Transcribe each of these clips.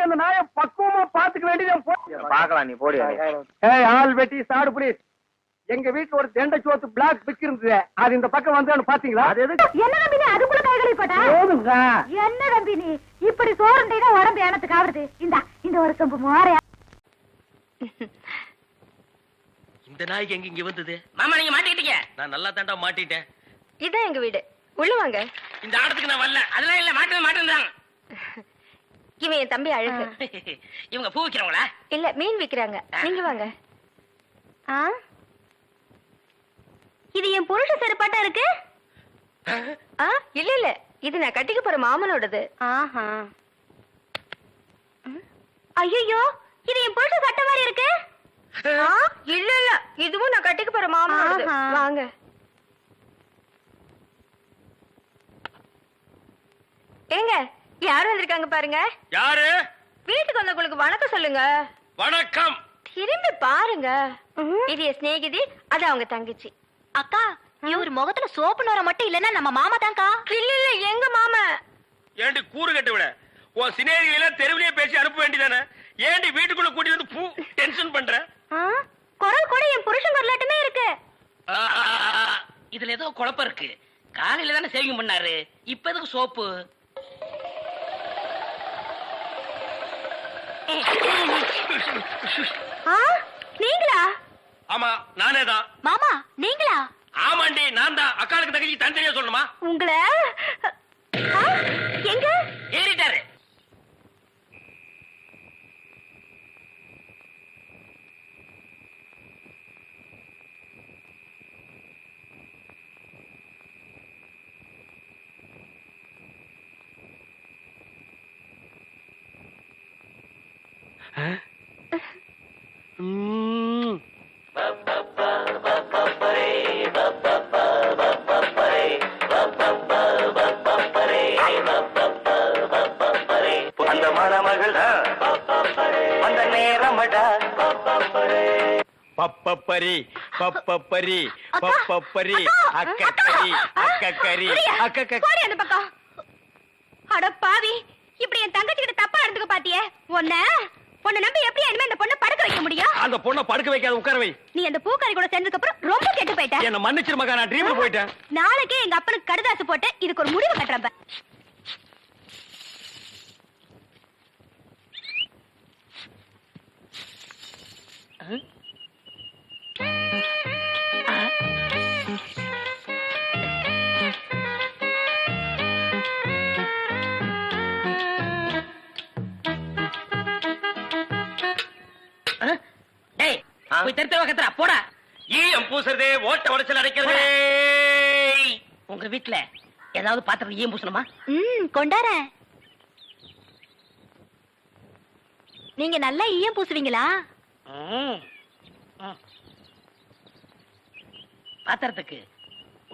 வரைக்கும் அந்த நாயை பக்குவமா பாத்துக்க வேண்டியது. பாக்கலாம், நீ போடி. ஆள் வெட்டி சாடு புடி. எங்க வீட்டுல ஒரு தெண்டை சோத்து பிளாக் பிக் இருந்தது, அது இந்த பக்கம் வந்து பாத்தீங்களா? அது எது? என்ன நம்பி நீ அதுக்குள்ள கைகளை போட்டா? என்ன நம்பி நீ இப்படி சோறுண்டா உடம்பு ஏனத்துக்கு ஆகுது? இந்த ஒரு சொம்பு மோரையா? இந்த நாய்க்கு எங்க இங்க வந்தது? மாமா நீங்க மாட்டிக்கிட்டீங்க. நான் நல்லா தாண்டா மாட்டிட்டேன். இதான் எங்க வீடு, உள்ள வாங்க. இந்த ஆடத்துக்கு நான் வரல. அதெல்லாம் இல்ல, மாட்டேன். இவன் என் தம்பி அழகு. இவங்க பூ விக்கிறவங்களா? இல்ல, மீன் விக்கிறாங்க. நீங்க வாங்க. இது என் புருஷ செருப்பாட்டா இருக்கு. இல்ல இது நான் கட்டிக்க போற மாமனோடது. ஐயோ, இது என் புருஷ சட்டை மாதிரி இருக்கு. இல்ல இதுவும் நான் கட்டிக்க போற மாமனோடது. வாங்க. ஏங்க, யாரும் வந்திருக்காங்க பாருங்க. யாரு? வீட்டுக்கு வந்தவங்களுக்கு வணக்கம் சொல்லுங்க. வணக்கம். திரும்பி பாருங்க. இது என் சிநேகிதி, அது அவங்க தங்கச்சி. அக்கா, இவர் முகத்துல சோப்பு நோர மட்டும் இல்லன்னா நம்ம மாமா தான்க்கா. இல்ல எங்க மாமா. ஏண்டி கூறு கட்டு விட, உன் சிநேகிதியில தெருவிலேயே பேசி அனுப்ப வேண்டியதானே? ஏண்டி வீட்டுக்குள்ள கூட்டி வந்து பூ டென்ஷன் பண்ற? குரல் கூட என் புருஷன் குரலாட்டமே இருக்கு. இதுல ஏதோ குழப்பம் இருக்கு. காலையில தானே சேவிங் பண்ணாரு, இப்ப எதுக்கு சோப்பு? நீங்களா? ஆமா, நானே தான். மாமா நீங்களா? ஆமாண்டி, நான் தான். அக்காளுக்கு தங்கச்சி தனித்தனியா சொல்லணுமா? உங்களை எங்க ஏறிட்டாரு. அந்த மணமகள் அந்த நேரமடா. பப்பப்பரி பப்பப்பரி பப்பப்பரி அக்கக்கரி அக்கக்கரி போடி அந்த பக்கம். அட பாவி, இப்படி என் தங்கச்சி கிட்ட தப்பா நடந்துக்க பாத்தியே. உன்னை நம்பி எப்படி இனிமே இந்த பொண்ணை படுக்க வைக்க முடியும்? அந்த பொண்ணை படுக்க வைக்காத, உட்கார வை. நீ அந்த பூக்காரி கூட சேர்ந்ததுக்கு அப்புறம் ரொம்ப கெட்டு போயிட்ட. என்ன மன்னிச்சிரு மகா, நான் ட்ரீம்ல போயிட்டேன். நாளைக்கே எங்க அப்பனுக்கு கடுதாசு போட்டு இதுக்கு ஒரு முடிவு கட்டுறப்ப. போய் தெருத்தவ கத்துறா போடா. ஈயம் பூசுறதே, ஓட்ட உடைச்சல் அடைக்கிறதே. உங்க வீட்டுல ஏதாவது பாத்திரம் ஈயம் பூசணுமா? கொண்டாரேன். நீங்க நல்லா ஈயம் பூசுவீங்களா? பாத்திரத்துக்கு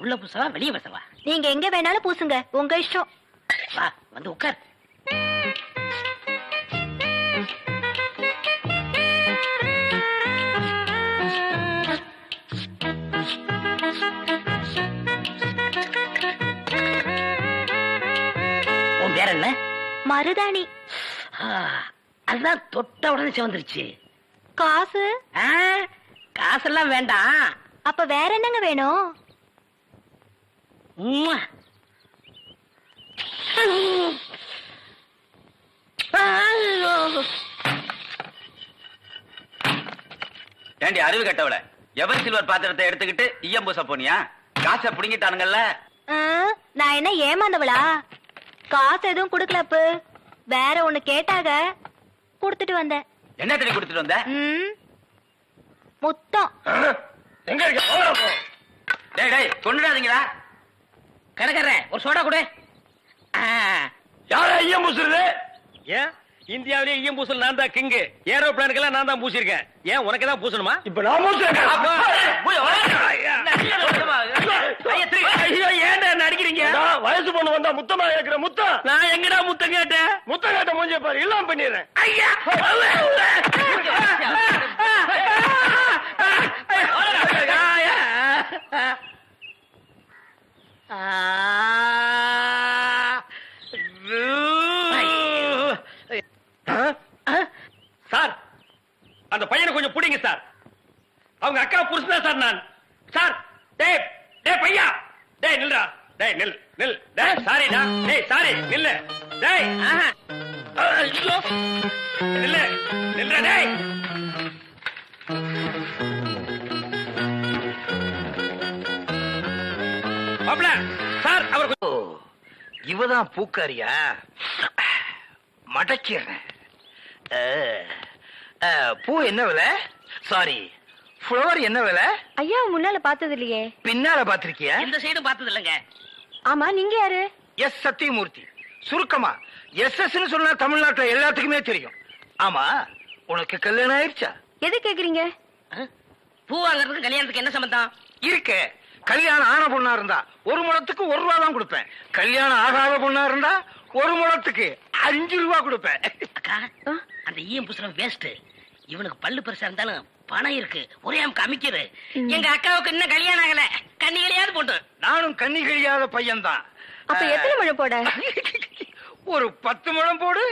உள்ள பூசவா வெளியே பூசவா? நீங்க எங்க வேணாலும் பூசுங்க, உங்க இஷ்டம். வா வந்து உட்கார். உன் பேர் என்ன? மருதாணி. அதுதான் தொட்ட உடனே சிவந்துருச்சு. காசு? காசெல்லாம் வேண்டாம். அப்ப வேற என்னங்க வேணும்? ஏண்டி அறிவு கட்டவள, எவர் சில்வர் பாத்திரத்தை எடுத்துக்கிட்டு ஈயம் பூச போனியா? காசை புடுங்கிட்டானுங்கல்ல. நான் என்ன ஏமாந்தவளா? காசு எதுவும் குடுக்கலப்பு, வேற ஒண்ணு கேட்டாக குடுத்துட்டு வந்தேன். என்ன தண்ணி குடுத்துட்டு வந்த? முத்தம். எங்க இருக்க? டேய் டேய், கொண்டுடாதீங்களா? கடைக்காரரே ஒரு சோடா கொடு. யாரா ஈயம் பூசுறது? ஏன் இந்தியாவிலே ஈயம் பூசல் நான் தான் கிங்கு. ஏரோப்ளானுக்கெல்லாம் நான் தான் பூசிருக்கேன். ஏன் உனக்கு தான் பூசணுமா? இப்ப நான் பூசுறேன். ஏன்டா நடிக்கிறீங்க? வயசு பொண்ணு வந்தா முத்தமா கேக்குற முத்தம். நான் எங்கடா முத்தம் கேட்டேன்? முத்தம் கேட்ட மூஞ்சிய பாரு, எல்லாம் பண்ணிடுறேன். ஐயா சார் நான். சார் டேய் டேய் பையா டேய் நில்றா. டேய் நில் நில். டேய் சாரிடா. டேய் சாரி நில்லு. டேய் ஐயோ நில்லு நில்றா டேய். மாப்ள சார் அவர் இவதான் பூக்காரியா? மடக்கிறேன். பூ என்ன விலை? சாரி, ஃப்ளவர் என்ன விலை? ஐயா முன்னால பார்த்தது இல்லையே. பின்னால பாத்திருக்கியா? இந்த சைடும் பார்த்தது இல்லைங்க. ஆமா, நீங்க யாரு? எஸ் சத்தியமூர்த்தி. சுருக்கமா எஸ் சொன்னா தமிழ்நாட்டுல எல்லாத்துக்குமே தெரியும். ஆமா, உனக்கு கல்யாணம் ஆயிடுச்சா? எது கேக்குறீங்க? பூ வாங்குறதுக்கு கல்யாணத்துக்கு என்ன சம்பந்தம்? இருக்க. கல்யாணம் ஆன பொண்ணா இருந்தா 1 முழத்துக்கு 1 ரூபா தான் கொடுப்பேன். கல்யாணம் ஆகாத பொண்ணா இருந்தா 1 முழத்துக்கு 5 ரூபா கொடுப்பேன். அக்கா, அந்த ஈயம் புசுரம் வேஸ்ட். இவனுக்கு பல்லு பெருசா இருந்தாலும் பணம் இருக்கு. ஒரே அமுக்கு அமைக்கிறது. எங்க அக்காவுக்கு இன்னும் கல்யாணம் ஆகல. கண்ணிகளையாவது போட்டு. நானும் கண்ணி கழியாத பையன்தான். அப்ப எத்தனை முழம் போட? ஒரு 10 முழம் போடு.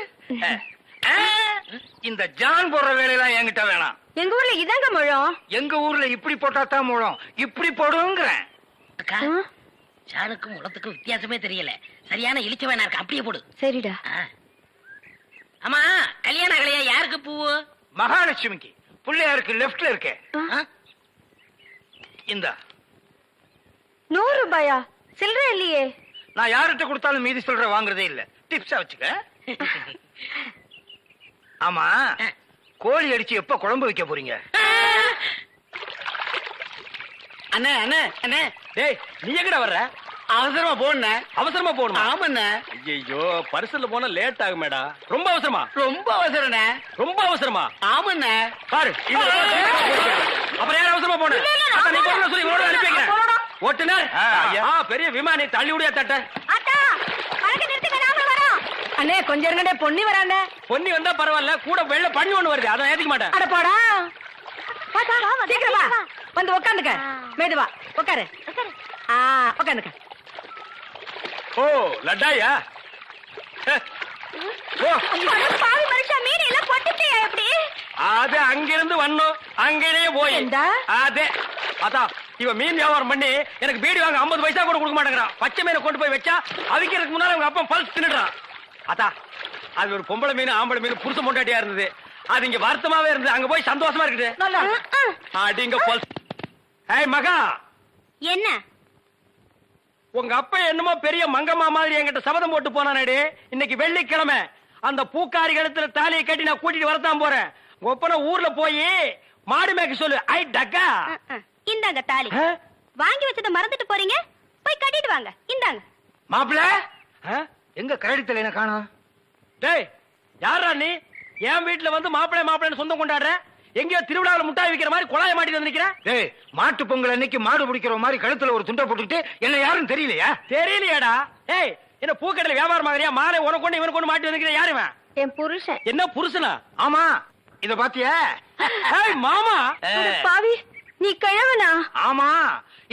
இந்த ஜான் போடுற வேலையெல்லாம் என்கிட்ட வேணாம். எங்க ஊர்ல இதாங்க முழம். எங்க ஊர்ல இப்படி போட்டா தான் முழம். இப்படி போடுங்கிறேன். அக்கா, சாருக்கும் உலகத்துக்கும் வித்தியாசமே தெரியல. சரியான இழிச்ச வேணா இருக்கு. அப்படியே போடு. சரிடா. ஆமா, கல்யாண கலையா யாருக்கு பூவு? மகாலட்சுமிக்கு. பிள்ளையாருக்கு லெப்ட்ல இருக்க. இந்த 100 ரூபாயா? சில்லற இல்லையே. நான் யார்கிட்ட கொடுத்தாலும் மீதி சொல்ற வாங்குறதே இல்ல. டிப்ஸா வச்சுக்க. ஆமா, கோழி அடிச்சு எப்ப குழம்பு வைக்க போறீங்க? அண்ணே அண்ணே அண்ணே. டேய் நீ எங்கடா வர்ற? அவசரமா போன. அவசரமா போகணுமா? ஆமாண்ண. ஐயோ பரிசல்ல போனா லேட் ஆகுமேடா. ரொம்ப அவசரமா? ரொம்ப அவசரண்ண. ரொம்ப அவசரமா? ஆமாண்ண. பாரு அப்புறம் யார் அவசரமா போன? நீ போன சொல்லி ஓட அனுப்பிங்க. ஓட்டுனர் பெரிய விமானி தள்ளி விடியா தட்ட. அண்ணே கொஞ்சம் இருங்கடே, பொன்னி வராண்ட. பொன்னி வந்தா பரவாயில்ல, கூட வெள்ள பண்ணி ஒண்ணு வருது. அதான் ஏத்திக்க மாட்டேன். அட போடா. சீக்கிரம் வா. வந்து உட்காந்துக்க. மெதுவா உட்காரு. உட்காந்துக்க. ஓ லட்டாயா? பாவி மனுஷா, மீன் எல்லாம் போட்டுட்டியா எப்படி? அது அங்கிருந்து வந்தோம். அங்கேயே போய் அதே அதான் இவன் மீன் வியாபாரம் பண்ணி எனக்கு பீடி வாங்க 50 பைசா கூட கொடுக்க மாட்டேங்கிறான். பச்சை மீனை கொண்டு போய் வச்சா அவிக்கிறதுக்கு முன்னால அவங்க அப்பா பல்ஸ் தின்னுறான். அதான் அது ஒரு பொம்பளை மீன் ஆம்பளை மீன் புருஷ பொண்டாட்டியா இருந்தது. அது இங்க வருத்தமாவே இருந்தது. அங்க போய் சந்தோஷமா இருக்குது. அடிங்க பல்ஸ். ஏய் மகா, என்ன உங்க அப்பா என்னமோ பெரிய மங்கம்மா மாதிரி என்கிட்ட சபதம் போட்டு போனானே. இன்னைக்கு வெள்ளிக்கிழமை அந்த பூக்காரி கழுத்துல தாலியை கட்டி நான் கூட்டிட்டு வரத்தான் போறேன். ஒப்பன ஊர்ல போய் மாடு மேய்க்க சொல்லு. ஐ டக்கா. இந்தாங்க தாலி. வாங்கி வச்சத மறந்துட்டு போறீங்க. போய் கட்டிட்டு வாங்க. இந்தாங்க. மாப்பிள்ள எங்க கரடித்தல என்ன காணோம்? டேய் யாரா நீ? என் வீட்டுல வந்து மாப்பிள்ளை மாப்பிள்ளைன்னு சொந்தம் கொண்டாடுற. எங்கயோ திருவிழாவில் முட்டாய் விக்கிற மாதிரி குழாய மாட்டிட்டு வந்து நிக்கிற. டேய், மாட்டு பொங்கல் அன்னைக்கு மாடு பிடிக்கிற மாதிரி கழுத்துல ஒரு துண்டை போட்டுக்கிட்டு என்ன யாரும் தெரியலையா? தெரியலையாடா? ஏய், என்ன பூக்கடையில வியாபாரம் ஆகறியா? மாலை உனக்கு கொண்டு இவனுக்கு கொண்டு மாட்டி வந்து யாரு இவன்? என் புருஷன். என்ன புருஷனா? ஆமா, இத பாத்தியா? ஏய் மாமா. பாவி, நீ கிழவனா? ஆமா,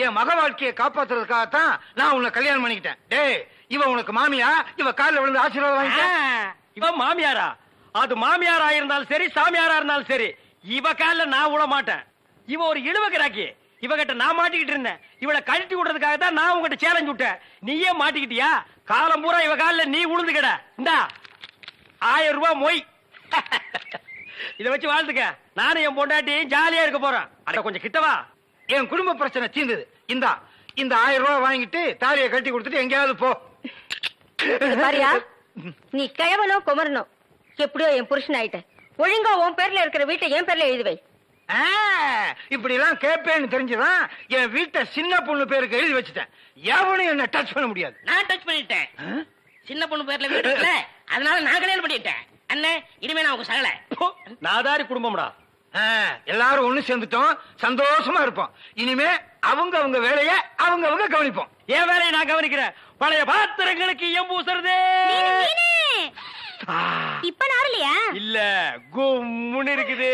என் மக வாழ்க்கையை காப்பாத்துறதுக்காகத்தான் நான் உன்னை கல்யாணம் பண்ணிக்கிட்டேன். டேய், இவ உனக்கு மாமியா? இவ காலில் விழுந்து ஆசீர்வாதம் வாங்கிக்க. இவ மாமியாரா? அது மாமியாரா இருந்தாலும் சரி, சாமியாரா இருந்தாலும் சரி, இவ காலில் நான் விட மாட்டேன். இவ ஒரு இழுவக்கிறாக்கி. இவகிட்ட நான் மாட்டிக்கிட்டு இருந்தேன். இவளை கழட்டி விடுறதுக்காக தான் நான் உங்ககிட்ட சேலஞ்ச் விட்டேன். நீயே மாட்டிக்கிட்டியா? காலம் பூரா இவ காலில் நீ உளுந்து கிட. இந்தா 1000 ரூபாய் மொய். இத வச்சு வாழ்த்துக்க. நானும் என் பொண்டாட்டி ஜாலியா இருக்க போறேன். அட கொஞ்சம் கிட்டவா. என் குடும்ப பிரச்சனை தீர்ந்தது. இந்த 1000 ரூபாய் வாங்கிட்டு தாலியை கட்டி கொடுத்துட்டு எங்கேயாவது போ. பாரியா, நீ கிழவனோ குமரனோ எப்படியோ என் புருஷன் ஆயிட்ட. ஒழுங்கா உன் பேர்ல இருக்கிற வீட்டை என் பேர்ல எழுதி வை. இப்படி எல்லாம் கேட்பேன்னு தெரிஞ்சுதான் என் வீட்டை சின்ன பொண்ணு பேருக்கு எழுதி வச்சுட்டேன். எவனும் என்ன டச் பண்ண முடியாது. நான் டச் பண்ணிட்டேன். சின்ன பொண்ணு பேர்ல வீடு இருக்குல்ல, அதனால நான் கல்யாணம் பண்ணிட்டேன். அண்ணே, இனிமே நான் உங்க சகல. நாதாரி குடும்பம்டா. எல்லாரும் ஒண்ணு சேர்ந்துட்டோம், சந்தோஷமா இருப்போம். இனிமே அவங்க அவங்க வேலைய அவங்க அவங்க கவனிப்போம். என் வேலையை நான் கவனிக்கிறேன். பழைய பாத்திரங்களுக்கு எம்பூசுறதே. இப்ப நாரலையா? இல்ல, கும்முன்னு இருக்குது.